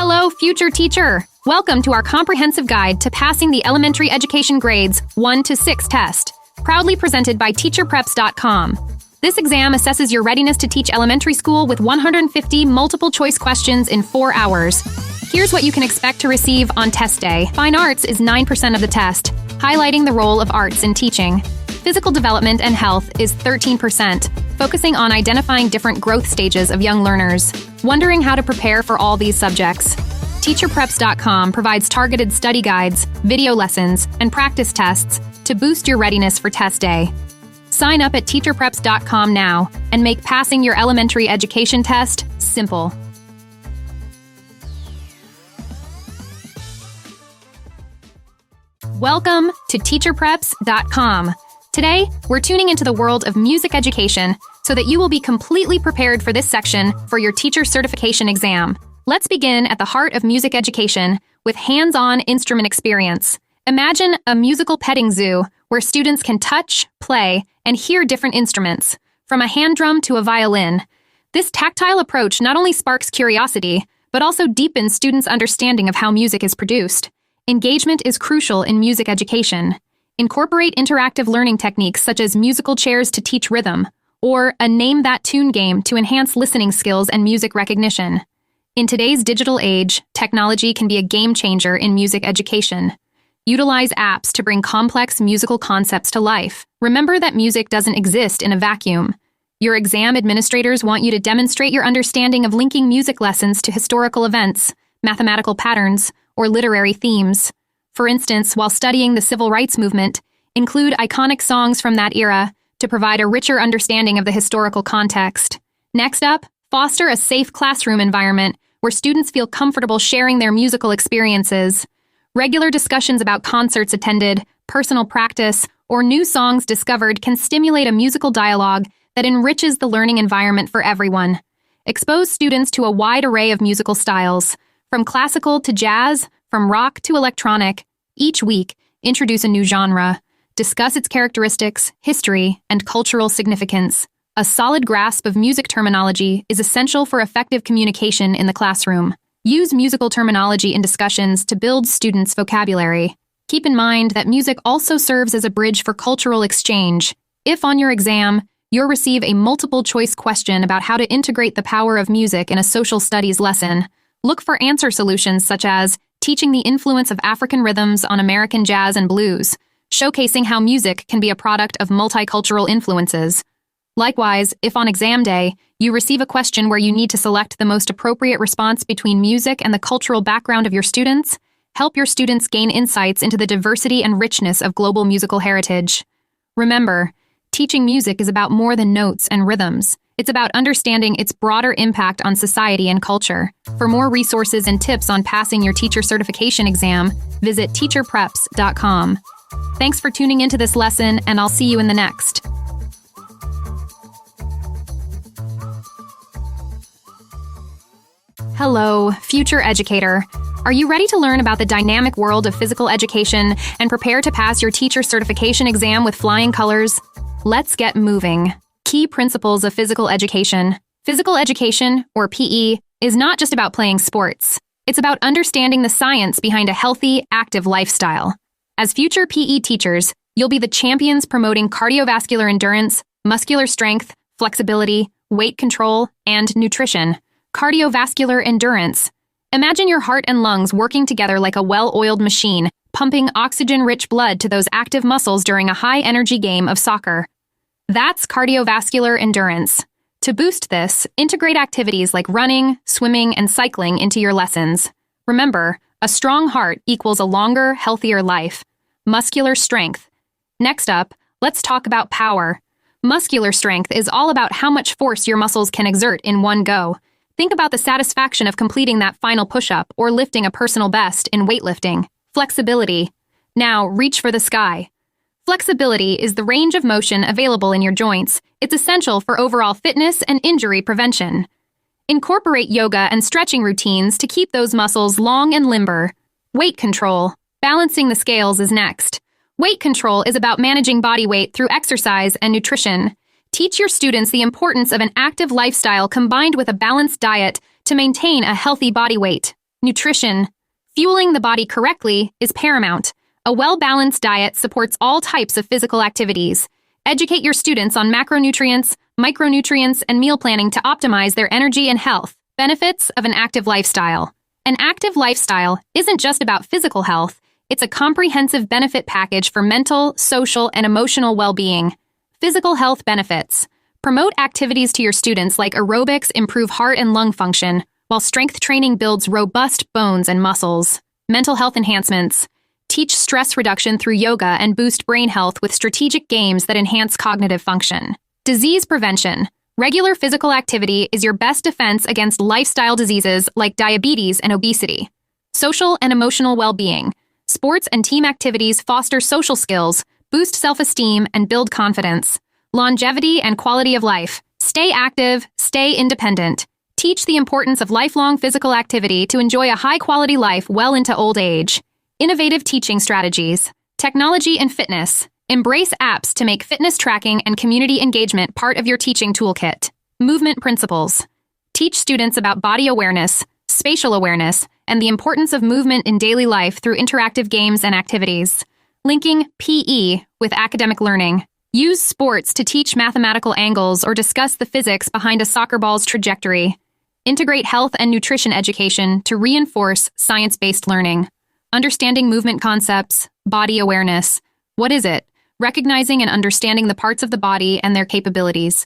Hello, future teacher! Welcome to our comprehensive guide to passing the elementary education grades 1 to 6 test, proudly presented by teacherpreps.com. This exam assesses your readiness to teach elementary school with 150 multiple-choice questions in 4 hours. Here's what you can expect to receive on test day. Fine arts is 9% of the test, highlighting the role of arts in teaching. Physical development and health is 13%, focusing on identifying different growth stages of young learners. Wondering how to prepare for all these subjects? TeacherPreps.com provides targeted study guides, video lessons, and practice tests to boost your readiness for test day. Sign up at TeacherPreps.com now and make passing your elementary education test simple. Welcome to TeacherPreps.com. Today, we're tuning into the world of music education so that you will be completely prepared for this section for your teacher certification exam. Let's begin at the heart of music education with hands-on instrument experience. Imagine a musical petting zoo where students can touch, play, and hear different instruments, from a hand drum to a violin. This tactile approach not only sparks curiosity, but also deepens students' understanding of how music is produced. Engagement is crucial in music education. Incorporate interactive learning techniques such as musical chairs to teach rhythm, or a Name That Tune game to enhance listening skills and music recognition. In today's digital age, technology can be a game changer in music education. Utilize apps to bring complex musical concepts to life. Remember that music doesn't exist in a vacuum. Your exam administrators want you to demonstrate your understanding of linking music lessons to historical events, mathematical patterns, or literary themes. For instance, while studying the civil rights movement, include iconic songs from that era to provide a richer understanding of the historical context. Next up, foster a safe classroom environment where students feel comfortable sharing their musical experiences. Regular discussions about concerts attended, personal practice, or new songs discovered can stimulate a musical dialogue that enriches the learning environment for everyone. Expose students to a wide array of musical styles, from classical to jazz, from rock to electronic. Each week, introduce a new genre. Discuss its characteristics, history, and cultural significance. A solid grasp of music terminology is essential for effective communication in the classroom. Use musical terminology in discussions to build students' vocabulary. Keep in mind that music also serves as a bridge for cultural exchange. If on your exam, you'll receive a multiple-choice question about how to integrate the power of music in a social studies lesson, look for answer solutions such as teaching the influence of African rhythms on American jazz and blues, showcasing how music can be a product of multicultural influences. Likewise, if on exam day, you receive a question where you need to select the most appropriate response between music and the cultural background of your students, help your students gain insights into the diversity and richness of global musical heritage. Remember, teaching music is about more than notes and rhythms. It's about understanding its broader impact on society and culture. For more resources and tips on passing your teacher certification exam, visit teacherpreps.com. Thanks for tuning into this lesson, and I'll see you in the next. Hello, future educator. Are you ready to learn about the dynamic world of physical education and prepare to pass your teacher certification exam with flying colors? Let's get moving. Key principles of physical education. Physical education, or PE, is not just about playing sports. It's about understanding the science behind a healthy, active lifestyle. As future PE teachers, you'll be the champions promoting cardiovascular endurance, muscular strength, flexibility, weight control, and nutrition. Cardiovascular endurance. Imagine your heart and lungs working together like a well-oiled machine, pumping oxygen-rich blood to those active muscles during a high-energy game of soccer. That's cardiovascular endurance. To boost this, integrate activities like running, swimming, and cycling into your lessons. Remember, a strong heart equals a longer, healthier life. Muscular strength. Next up, let's talk about power. Muscular strength is all about how much force your muscles can exert in one go. Think about the satisfaction of completing that final push-up or lifting a personal best in weightlifting. Flexibility. Now, reach for the sky. Flexibility is the range of motion available in your joints. It's essential for overall fitness and injury prevention. Incorporate yoga and stretching routines to keep those muscles long and limber. Weight control. Balancing the scales is next. Weight control is about managing body weight through exercise and nutrition. Teach your students the importance of an active lifestyle combined with a balanced diet to maintain a healthy body weight. Nutrition. Fueling the body correctly is paramount. A well-balanced diet supports all types of physical activities. Educate your students on macronutrients, micronutrients, and meal planning to optimize their energy and health. Benefits of an active lifestyle. An active lifestyle isn't just about physical health, it's a comprehensive benefit package for mental, social, and emotional well-being. Physical health benefits. Promote activities to your students like aerobics improve heart and lung function, while strength training builds robust bones and muscles. Mental health enhancements. Teach stress reduction through yoga and boost brain health with strategic games that enhance cognitive function. Disease prevention. Regular physical activity is your best defense against lifestyle diseases like diabetes and obesity. Social and emotional well-being. Sports and team activities foster social skills, boost self-esteem, and build confidence. Longevity and quality of life. Stay active, stay independent. Teach the importance of lifelong physical activity to enjoy a high-quality life well into old age. Innovative teaching strategies. Technology and fitness. Embrace apps to make fitness tracking and community engagement part of your teaching toolkit. Movement principles. Teach students about body awareness, spatial awareness, and the importance of movement in daily life through interactive games and activities. Linking PE with academic learning. Use sports to teach mathematical angles or discuss the physics behind a soccer ball's trajectory. Integrate health and nutrition education to reinforce science-based learning. Understanding movement concepts, body awareness. What is it? Recognizing and understanding the parts of the body and their capabilities.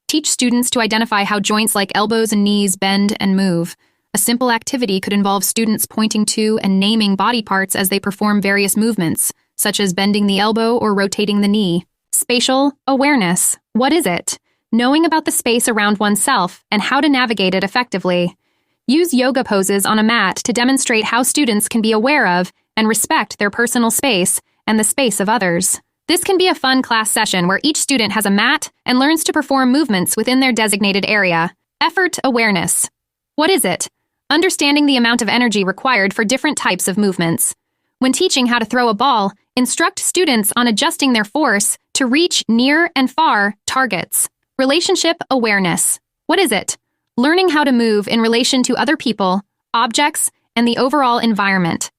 Teach students to identify how joints like elbows and knees bend and move. A simple activity could involve students pointing to and naming body parts as they perform various movements, such as bending the elbow or rotating the knee. Spatial awareness. What is it? Knowing about the space around oneself and how to navigate it effectively. Use yoga poses on a mat to demonstrate how students can be aware of and respect their personal space and the space of others. This can be a fun class session where each student has a mat and learns to perform movements within their designated area. Effort awareness. What is it? Understanding the amount of energy required for different types of movements. When teaching how to throw a ball, instruct students on adjusting their force to reach near and far targets. Relationship awareness. What is it? Learning how to move in relation to other people, objects, and the overall environment.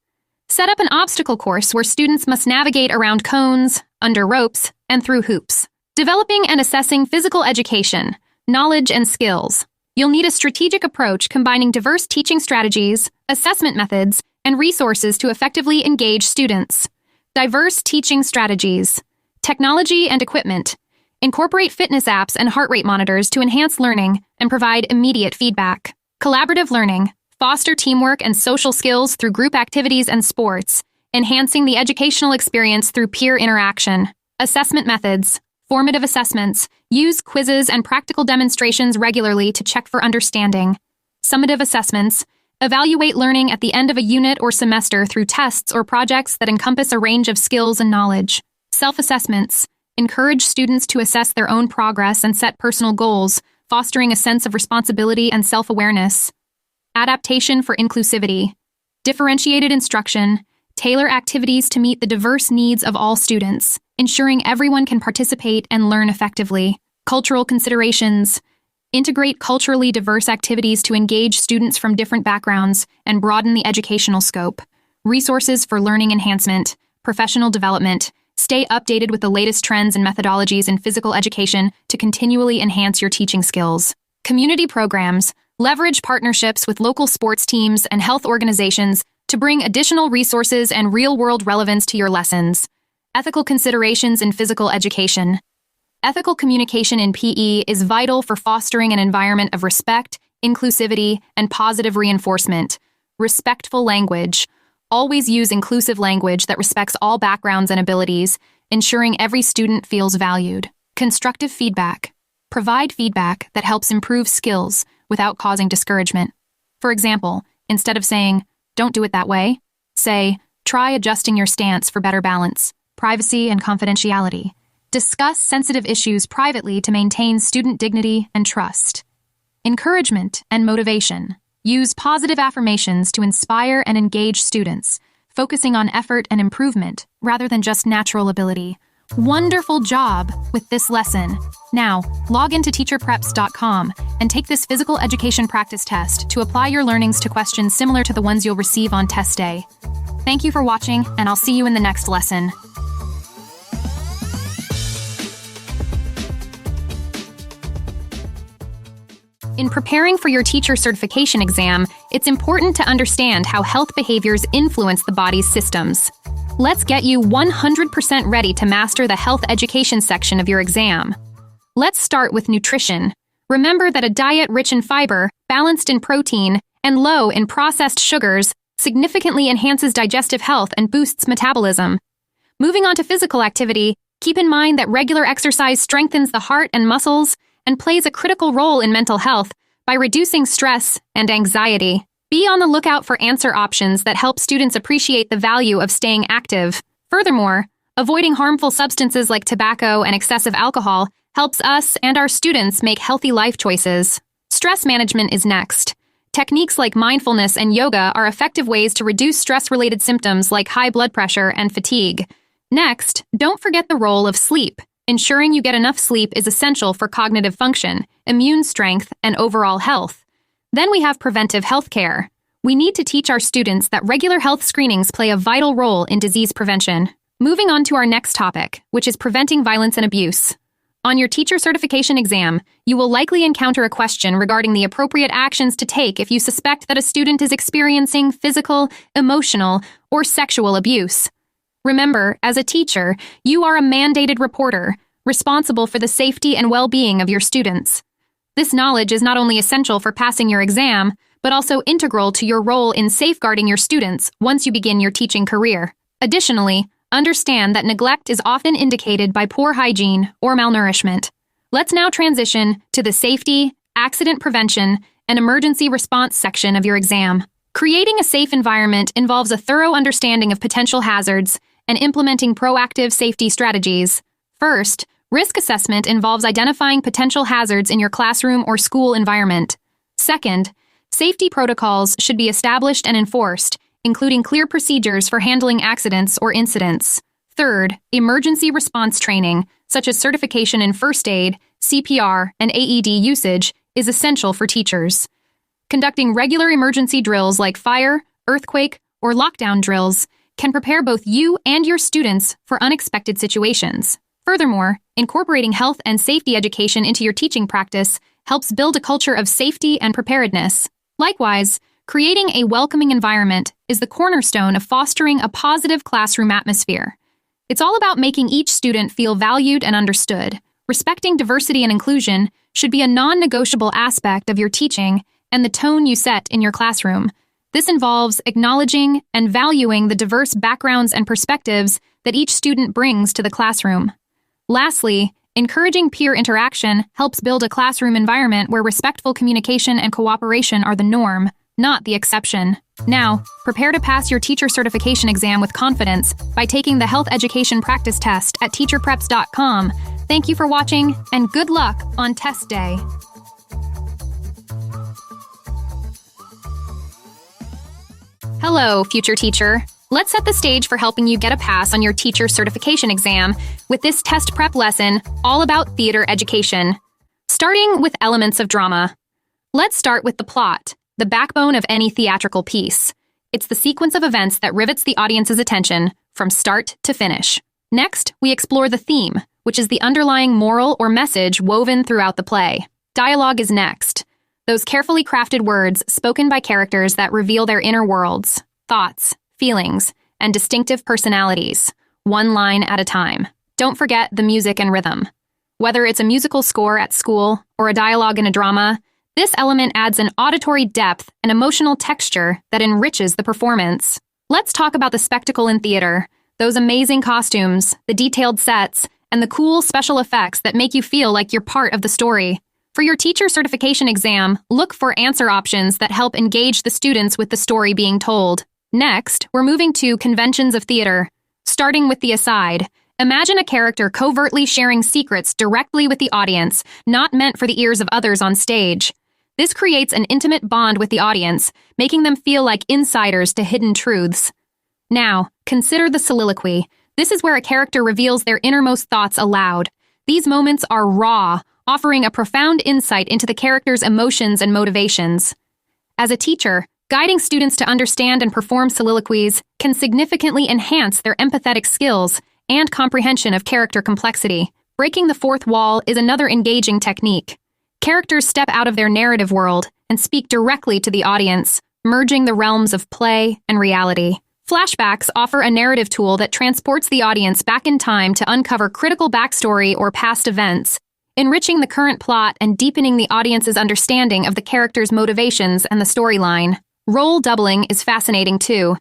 Set up an obstacle course where students must navigate around cones, under ropes, and through hoops. Developing and assessing physical education, knowledge, and skills. You'll need a strategic approach combining diverse teaching strategies, assessment methods, and resources to effectively engage students. Diverse teaching strategies. Technology and equipment. Incorporate fitness apps and heart rate monitors to enhance learning and provide immediate feedback. Collaborative learning. Foster teamwork and social skills through group activities and sports, enhancing the educational experience through peer interaction. Assessment methods. Formative assessments. Use quizzes and practical demonstrations regularly to check for understanding. Summative assessments. Evaluate learning at the end of a unit or semester through tests or projects that encompass a range of skills and knowledge. Self-assessments. Encourage students to assess their own progress and set personal goals, fostering a sense of responsibility and self-awareness. Adaptation for inclusivity. Differentiated instruction. Tailor activities to meet the diverse needs of all students, ensuring everyone can participate and learn effectively. Cultural considerations. Integrate culturally diverse activities to engage students from different backgrounds and broaden the educational scope. Resources for learning enhancement. Professional development. Stay updated with the latest trends and methodologies in physical education to continually enhance your teaching skills. Community programs. Leverage partnerships with local sports teams and health organizations to bring additional resources and real-world relevance to your lessons. Ethical considerations in physical education. Ethical communication in PE is vital for fostering an environment of respect, inclusivity, and positive reinforcement. Respectful language. Always use inclusive language that respects all backgrounds and abilities, ensuring every student feels valued. Constructive feedback. Provide feedback that helps improve skills without causing discouragement. For example, instead of saying, "Don't do it that way," say, "Try adjusting your stance for better balance." Privacy and confidentiality. Discuss sensitive issues privately to maintain student dignity and trust. Encouragement and motivation. Use positive affirmations to inspire and engage students, focusing on effort and improvement rather than just natural ability. Wonderful job with this lesson. Now, log into teacherpreps.com and take this physical education practice test to apply your learnings to questions similar to the ones you'll receive on test day. Thank you for watching, and I'll see you in the next lesson. In preparing for your teacher certification exam, it's important to understand how health behaviors influence the body's systems. Let's get you 100% ready to master the health education section of your exam. Let's start with nutrition. Remember that a diet rich in fiber, balanced in protein, and low in processed sugars significantly enhances digestive health and boosts metabolism. Moving on to physical activity, keep in mind that regular exercise strengthens the heart and muscles and plays a critical role in mental health by reducing stress and anxiety. Be on the lookout for answer options that help students appreciate the value of staying active. Furthermore, avoiding harmful substances like tobacco and excessive alcohol helps us and our students make healthy life choices. Stress management is next. Techniques like mindfulness and yoga are effective ways to reduce stress-related symptoms like high blood pressure and fatigue. Next, don't forget the role of sleep. Ensuring you get enough sleep is essential for cognitive function, immune strength, and overall health. Then we have preventive health care. We need to teach our students that regular health screenings play a vital role in disease prevention. Moving on to our next topic, which is preventing violence and abuse. On your teacher certification exam, you will likely encounter a question regarding the appropriate actions to take if you suspect that a student is experiencing physical, emotional, or sexual abuse. Remember, as a teacher, you are a mandated reporter, responsible for the safety and well-being of your students. This knowledge is not only essential for passing your exam, but also integral to your role in safeguarding your students once you begin your teaching career. Additionally, understand that neglect is often indicated by poor hygiene or malnourishment. Let's now transition to the safety, accident prevention, and emergency response section of your exam. Creating a safe environment involves a thorough understanding of potential hazards and implementing proactive safety strategies. First, risk assessment involves identifying potential hazards in your classroom or school environment. Second, safety protocols should be established and enforced, including clear procedures for handling accidents or incidents. Third, emergency response training, such as certification in first aid, CPR, and AED usage, is essential for teachers. Conducting regular emergency drills like fire, earthquake, or lockdown drills can prepare both you and your students for unexpected situations. Furthermore, incorporating health and safety education into your teaching practice helps build a culture of safety and preparedness. Likewise, creating a welcoming environment is the cornerstone of fostering a positive classroom atmosphere. It's all about making each student feel valued and understood. Respecting diversity and inclusion should be a non-negotiable aspect of your teaching and the tone you set in your classroom. This involves acknowledging and valuing the diverse backgrounds and perspectives that each student brings to the classroom. Lastly, encouraging peer interaction helps build a classroom environment where respectful communication and cooperation are the norm, not the exception. Now, prepare to pass your teacher certification exam with confidence by taking the health education practice test at teacherpreps.com. Thank you for watching, and good luck on test day. Hello, future teacher. Let's set the stage for helping you get a pass on your teacher certification exam with this test prep lesson all about theater education. Starting with elements of drama. Let's start with the plot, the backbone of any theatrical piece. It's the sequence of events that rivets the audience's attention from start to finish. Next, we explore the theme, which is the underlying moral or message woven throughout the play. Dialogue is next. Those carefully crafted words spoken by characters that reveal their inner worlds, thoughts, feelings, and distinctive personalities, one line at a time. Don't forget the music and rhythm. Whether it's a musical score at school or a dialogue in a drama, this element adds an auditory depth and emotional texture that enriches the performance. Let's talk about the spectacle in theater, those amazing costumes, the detailed sets, and the cool special effects that make you feel like you're part of the story. For your teacher certification exam, look for answer options that help engage the students with the story being told. Next, we're moving to conventions of theater. Starting with the aside, imagine a character covertly sharing secrets directly with the audience, not meant for the ears of others on stage. This creates an intimate bond with the audience, making them feel like insiders to hidden truths. Now, consider the soliloquy, This is where a character reveals their innermost thoughts aloud. These moments are raw, offering a profound insight into the character's emotions and motivations. As a teacher, guiding students to understand and perform soliloquies can significantly enhance their empathetic skills and comprehension of character complexity. Breaking the fourth wall is another engaging technique. Characters step out of their narrative world and speak directly to the audience, merging the realms of play and reality. Flashbacks offer a narrative tool that transports the audience back in time to uncover critical backstory or past events, enriching the current plot and deepening the audience's understanding of the character's motivations and the storyline. Role doubling is fascinating too.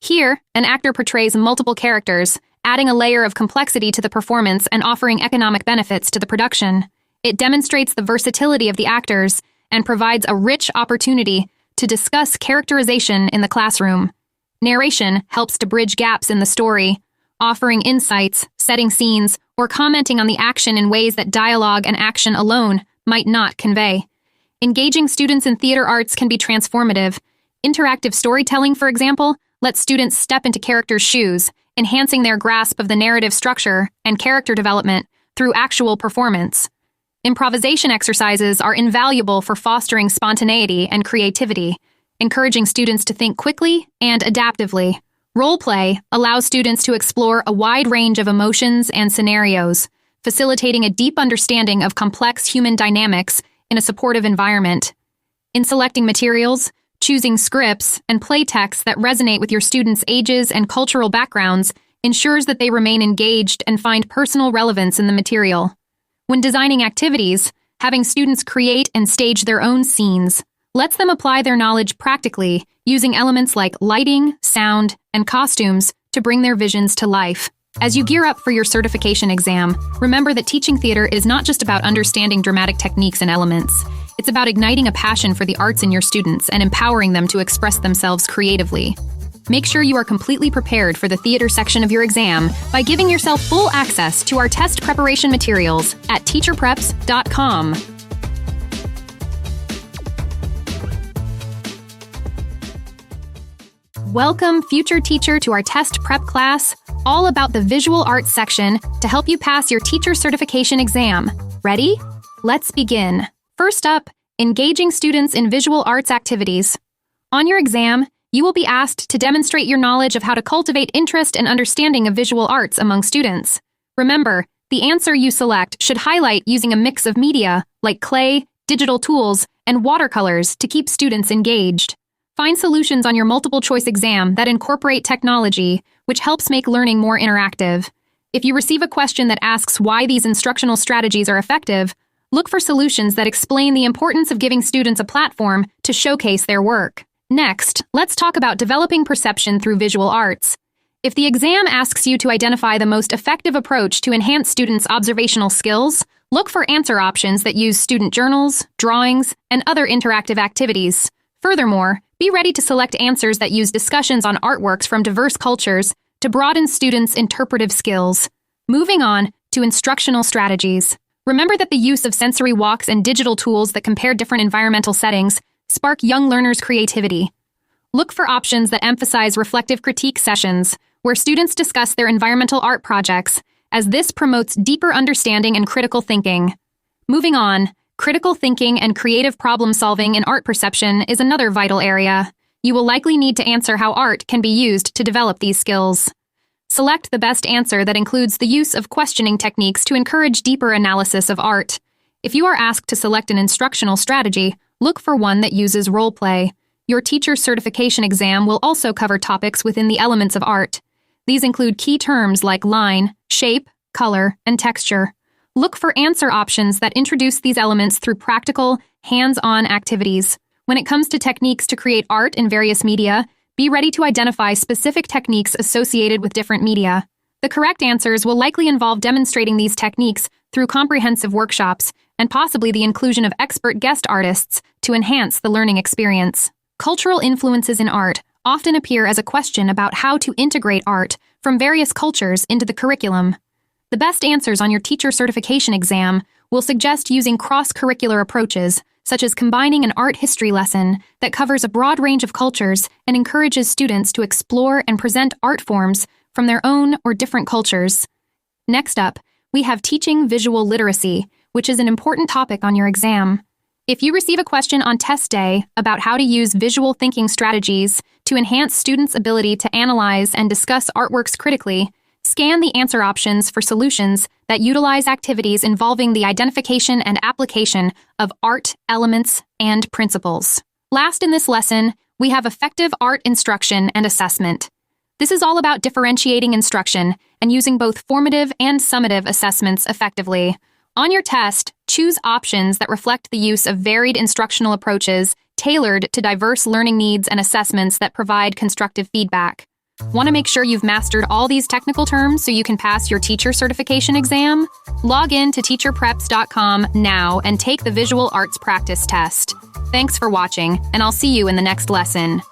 Here, an actor portrays multiple characters, adding a layer of complexity to the performance and offering economic benefits to the production. It demonstrates the versatility of the actors and provides a rich opportunity to discuss characterization in the classroom. Narration helps to bridge gaps in the story, offering insights, setting scenes, or commenting on the action in ways that dialogue and action alone might not convey. Engaging students in theater arts can be transformative. Interactive storytelling, for example, lets students step into characters' shoes, enhancing their grasp of the narrative structure and character development through actual performance. Improvisation exercises are invaluable for fostering spontaneity and creativity, encouraging students to think quickly and adaptively. Role play allows students to explore a wide range of emotions and scenarios, facilitating a deep understanding of complex human dynamics in a supportive environment. In selecting materials, choosing scripts and play texts that resonate with your students' ages and cultural backgrounds ensures that they remain engaged and find personal relevance in the material. When designing activities, having students create and stage their own scenes lets them apply their knowledge practically, using elements like lighting, sound, and costumes to bring their visions to life. As you gear up for your certification exam, remember that teaching theater is not just about understanding dramatic techniques and elements. It's about igniting a passion for the arts in your students and empowering them to express themselves creatively. Make sure you are completely prepared for the theater section of your exam by giving yourself full access to our test preparation materials at teacherpreps.com. Welcome, future teacher, to our test prep class, all about the visual arts section to help you pass your teacher certification exam. Ready? Let's begin. First up, engaging students in visual arts activities. On your exam, you will be asked to demonstrate your knowledge of how to cultivate interest and understanding of visual arts among students. Remember, the answer you select should highlight using a mix of media, like clay, digital tools, and watercolors to keep students engaged. Find solutions on your multiple-choice exam that incorporate technology, which helps make learning more interactive. If you receive a question that asks why these instructional strategies are effective, look for solutions that explain the importance of giving students a platform to showcase their work. Next, let's talk about developing perception through visual arts. If the exam asks you to identify the most effective approach to enhance students' observational skills, look for answer options that use student journals, drawings, and other interactive activities. Furthermore, be ready to select answers that use discussions on artworks from diverse cultures to broaden students' interpretive skills. Moving on to instructional strategies. Remember that the use of sensory walks and digital tools that compare different environmental settings spark young learners' creativity. Look for options that emphasize reflective critique sessions, where students discuss their environmental art projects, as this promotes deeper understanding and critical thinking. Moving on, critical thinking and creative problem-solving in art perception is another vital area. You will likely need to answer how art can be used to develop these skills. Select the best answer that includes the use of questioning techniques to encourage deeper analysis of art. If you are asked to select an instructional strategy, look for one that uses role play. Your teacher certification exam will also cover topics within the elements of art. These include key terms like line, shape, color, and texture. Look for answer options that introduce these elements through practical, hands-on activities. When it comes to techniques to create art in various media, be ready to identify specific techniques associated with different media. The correct answers will likely involve demonstrating these techniques through comprehensive workshops and possibly the inclusion of expert guest artists to enhance the learning experience. Cultural influences in art often appear as a question about how to integrate art from various cultures into the curriculum. The best answers on your teacher certification exam will suggest using cross-curricular approaches, such as combining an art history lesson that covers a broad range of cultures and encourages students to explore and present art forms from their own or different cultures. Next up, we have teaching visual literacy, which is an important topic on your exam. If you receive a question on test day about how to use visual thinking strategies to enhance students' ability to analyze and discuss artworks critically, scan the answer options for solutions that utilize activities involving the identification and application of art elements and principles. Last in this lesson, we have effective art instruction and assessment. This is all about differentiating instruction and using both formative and summative assessments effectively. On your test, choose options that reflect the use of varied instructional approaches tailored to diverse learning needs and assessments that provide constructive feedback. Want to make sure you've mastered all these technical terms so you can pass your teacher certification exam? Log in to teacherpreps.com now and take the visual arts practice test. Thanks for watching, and I'll see you in the next lesson.